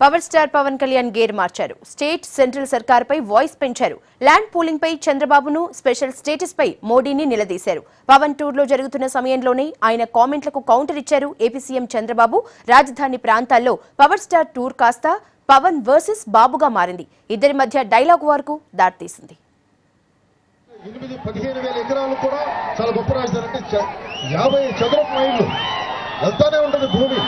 Power star Pavan Kalyan gear మార్చారు. State central సర్కార్పై voice పెంచారు. ల్యాండ్ పూలింగ్ పై చంద్రబాబును, స్పెషల్ స్టేటస్ పై మోడీని నిలదీశారు. పవన్ టూర్లో జరుగుతున్న సమయంలోనే ఆయన కామెంట్లకు కౌంటర్ ఇచ్చారు. ఏపీ సీఎం చంద్రబాబు రాజధాని ప్రాంతాల్లో పవర్ స్టార్ టూర్ కాస్త పవన్ వర్సెస్ బాబుగా మారింది. ఇద్దరి మధ్య డైలాగ్ వార్కు దారితీసింది. 15,000 ఎకరాలు కూడా చాలా గొప్ప రాజధాని అంటే 50 చదరపు మైళ్ళు ఎంతనే ఉంటుంది భూమి.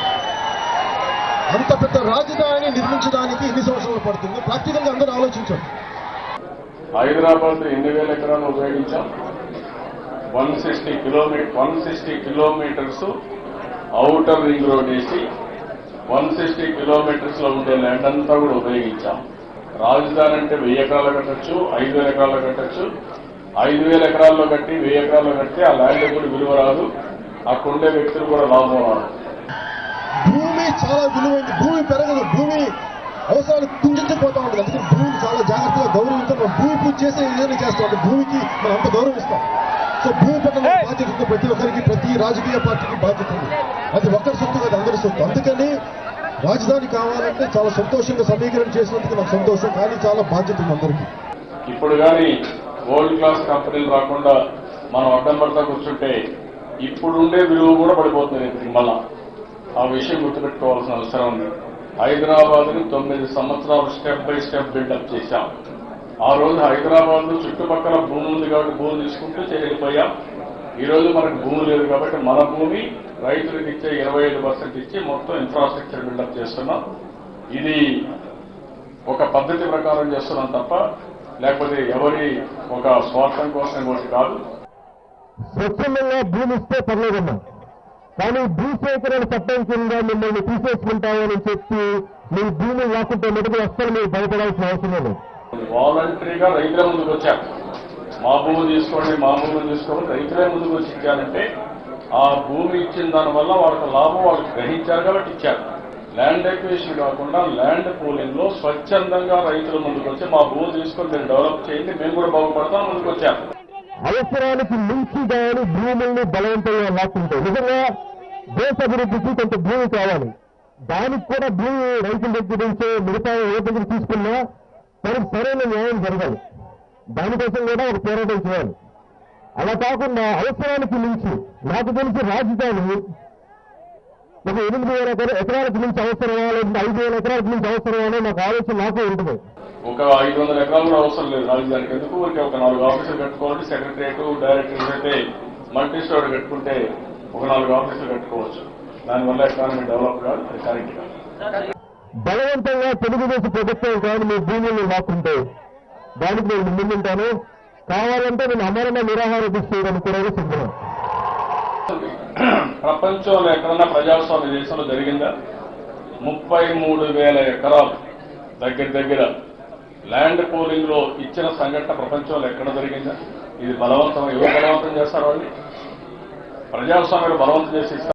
అంత పెద్ద రాజధాని నిర్మించడానికి ఎన్ని సంవత్సరాలు పడుతుంది? ప్రాక్టికల్ గా అందరూ ఆలోచించారు. హైదరాబాద్ 8,000 ఎకరాలు ఉపయోగించాం. 160 కిలోమీటర్స్ ఔటర్ రింగ్ రోడ్ వేసి 160 కిలోమీటర్స్ లో ఉండే ల్యాండ్ అంతా కూడా ఉపయోగించాం. రాజధాని అంటే 1000 ఎకరాలు కట్టచ్చు, 5,000 ఎకరాలు కట్టచ్చు. 5,000 ఎకరాల్లో కట్టి 1000 ఎకరాల్లో కడితే ఆ ల్యాండ్ కూడా విలువ రాదు, అక్కడుండే వ్యక్తులు కూడా లాభం రాదు. భూమి చాలా విలువైంది. భూమి పెరగదు, భూమి అవసరాలు కుంజించిపోతా ఉంటుంది. అందుకని భూమిని చాలా జాగ్రత్తగా గౌరవించాం. మనం భూమి పూజ చేసే ఏదైనా చేస్తాం అంటే భూమికి మనం అంత గౌరవిస్తాం. సో భూమి పట్ల బాధ్యత ఉంది ప్రతి ఒక్కరికి, ప్రతి రాజకీయ పార్టీకి బాధ్యత ఉంది. అది ఒక్కరి సొత్తు కాదు, అందరి సొత్తు. అందుకని రాజధాని కావాలంటే చాలా సంతోషంగా సమీకరణ చేసినందుకు నాకు సంతోషం, కానీ చాలా బాధ్యత ఉంది అందరికీ. ఇప్పుడు కానీ వరల్డ్ క్లాస్ కంపెనీలు రాకుండా మనం అడ్డం పడతా కూర్చుంటే ఇప్పుడుండే విలువ కూడా పడిపోతుంది. మళ్ళా ఆ విషయం గుర్తుపెట్టుకోవాల్సిన అవసరం ఉంది. హైదరాబాద్ని 9 సంవత్సరాలు స్టెప్ బై స్టెప్ బిల్డప్ చేశాం. ఆ రోజు హైదరాబాద్ చుట్టుపక్కల భూమి ఉంది కాబట్టి భూమి తీసుకుంటూ చేయలేకపోయాం. ఈ రోజు మనకు భూమి లేదు కాబట్టి మన భూమి రైతులకు ఇచ్చే 25% ఇచ్చి మొత్తం ఇన్ఫ్రాస్ట్రక్చర్ బిల్డప్ చేస్తున్నాం. ఇది ఒక పద్ధతి ప్రకారం చేస్తున్నాం తప్ప లేకపోతే ఎవరి ఒక స్వార్థం కోసం ఒకటి కాదు. స్వచ్ఛందంగా భూమి ఇస్తే పర్లేదమ్మా, కానీ భూసేకరణ చట్టం కింద మిమ్మల్ని తీసేసుకుంటామని చెప్పి మీ భూమి లేకుంటే మొదటి అస్సలు మీరు భయపడాల్సిన అవసరం లేదు. వాలంటరీగా రైతుల ముందుకు వచ్చారు. మా భూమి తీసుకోండి, మా భూమిని తీసుకోండి, రైతులే ముందుకు వచ్చి ఇచ్చారంటే ఆ భూమి ఇచ్చిన దానివల్ల వాళ్ళకి లాభం వాళ్ళకి గ్రహించారు కాబట్టి ఇచ్చారు. ల్యాండ్ ఎక్విజిషన్ కాకుండా ల్యాండ్ పూలింగ్ లో స్వచ్ఛందంగా రైతుల ముందుకు వచ్చి మా భూమి తీసుకొని మీరు డెవలప్ చేయండి, మేము కూడా బాగుపడతాం ముందుకు వచ్చారు. అవసరానికి మించి దాని భూముల్ని బలవంతంగా లాక్కుంటే నిజంగా దేశ అభివృద్ధికి కొంత భూమి కావాలి. దానికి కూడా భూమి రైతుల దగ్గర నుంచే మిగతా ఏ దగ్గర తీసుకున్నా సరైన న్యాయం జరగాలి. దానికోసం కూడా ఒక పోరాటం చేయాలి. అలా కాకుండా అవసరానికి మించి, నాకు తెలిసి రాజధాని ఒక 8,000 ఎకరాలకు మించి అవసరమా, లేదా 5,000 ఎకరాలకు మించి అవసరమా అనే నాకు ఆలోచన నాకు ఉంటుంది. ఒక 500 ఎకరాలు కూడా అవసరం లేదు రాజధానికి. ఎందుకు ఊరికి ఒక 4 ఆఫీసులు కట్టుకోవాలి. సెక్రటరియట్, డైరెక్టర్ అయితే మల్టీ స్టోర్ కట్టుకుంటే ఒక 4 ఆఫీసులు కట్టుకోవచ్చు. దానివల్ల ఎకానమీ డెవలప్ కాదు, అది కరెక్ట్ కాదు. బలవంతంగా తెలుగుదేశం ప్రభుత్వం కానీ మీ భూముల్ని లాక్కుంటే దానికి నేను ముందుంటాను. కావాలంటే నేను అమరణ నిరాహార దీక్ష చేయడానికి కూడా సిద్ధం. ప్రపంచంలో ఎక్కడన్నా ప్రజాస్వామ్య దేశంలో జరిగిందా? 33,000 ఎకరాలు దగ్గర ల్యాండ్ పూలింగ్ లో ఇచ్చిన సంఘటన ప్రపంచంలో ఎక్కడ జరిగిందా? ఇది బలవంతం. ఎవరు బలవంతం చేస్తారు? వాళ్ళు ప్రజాస్వామ్యాలు బలవంతం చేసి